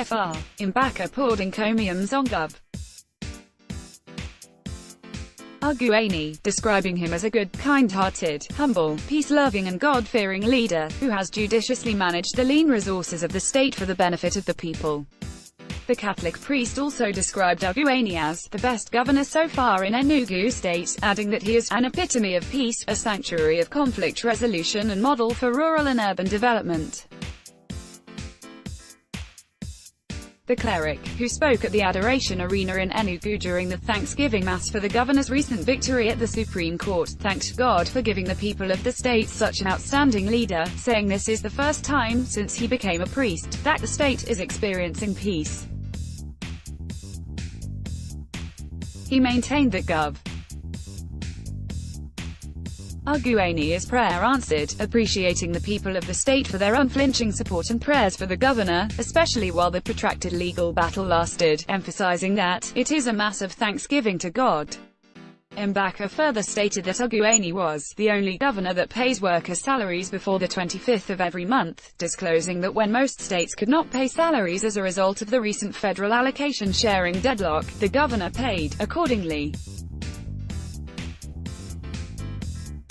Fr. Mbaka poured encomiums on Gov. Argueni, describing him as a good, kind-hearted, humble, peace-loving and God-fearing leader, who has judiciously managed the lean resources of the state for the benefit of the people. The Catholic priest also described Argueni as the best governor so far in Enugu state, adding that he is an epitome of peace, a sanctuary of conflict resolution and model for rural and urban development. The cleric, who spoke at the Adoration Arena in Enugu during the Thanksgiving Mass for the governor's recent victory at the Supreme Court, thanked God for giving the people of the state such an outstanding leader, saying this is the first time since he became a priest that the state is experiencing peace. He maintained that Gov. Argueni's prayer answered, appreciating the people of the state for their unflinching support and prayers for the governor, especially while the protracted legal battle lasted, emphasizing that it is a mass of thanksgiving to God. Mbaka further stated that Argueni was the only governor that pays workers' salaries before the 25th of every month, disclosing that when most states could not pay salaries as a result of the recent federal allocation sharing deadlock, the governor paid accordingly.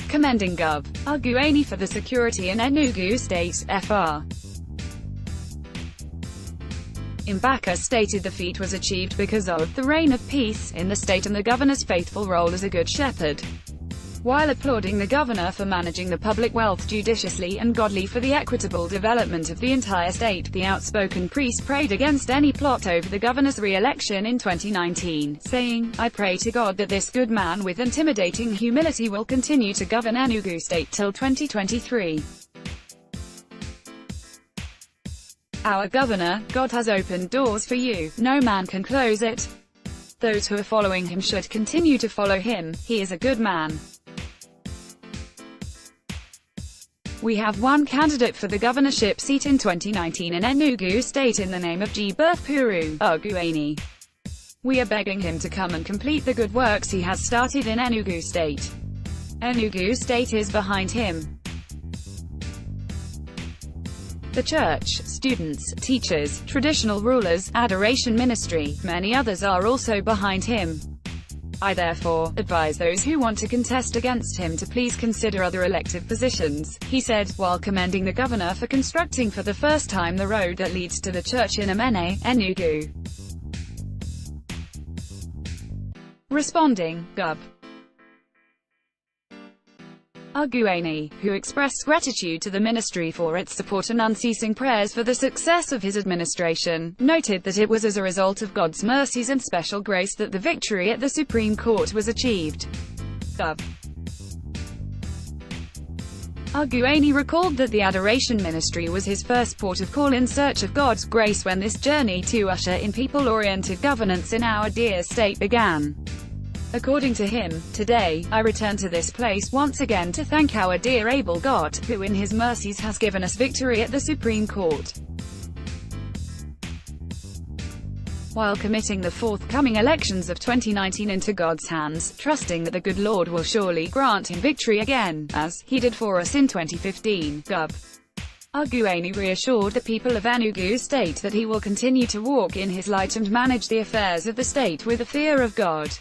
Commending Gov. Argueni for the security in Enugu state, Fr. Mbaka stated the feat was achieved because of the reign of peace in the state and the governor's faithful role as a good shepherd. While applauding the governor for managing the public wealth judiciously and godly for the equitable development of the entire state, the outspoken priest prayed against any plot over the governor's re-election in 2019, saying, "I pray to God that this good man with intimidating humility will continue to govern Enugu state till 2023. Our governor, God has opened doors for you, no man can close it. Those who are following him should continue to follow him, he is a good man. We have one candidate for the governorship seat in 2019 in Enugu state in the name of G. Puru, Argueni. We are begging him to come and complete the good works he has started in Enugu state. Enugu state is behind him. The church, students, teachers, traditional rulers, adoration ministry, many others are also behind him. I therefore advise those who want to contest against him to please consider other elective positions," he said, while commending the governor for constructing for the first time the road that leads to the church in Amene, Enugu. Responding, Gov. Argueni, who expressed gratitude to the ministry for its support and unceasing prayers for the success of his administration, noted that it was as a result of God's mercies and special grace that the victory at the Supreme Court was achieved. Gov. Argueni recalled that the Adoration Ministry was his first port of call in search of God's grace when this journey to usher in people-oriented governance in our dear state began. According to him, "Today, I return to this place once again to thank our dear able God, who in his mercies has given us victory at the Supreme Court." While committing the forthcoming elections of 2019 into God's hands, trusting that the good Lord will surely grant him victory again, as he did for us in 2015, Gov. Argueni reassured the people of Enugu state that he will continue to walk in his light and manage the affairs of the state with the fear of God.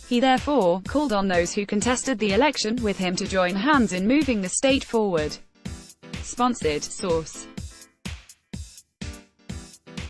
He therefore called on those who contested the election with him to join hands in moving the state forward. Sponsored source.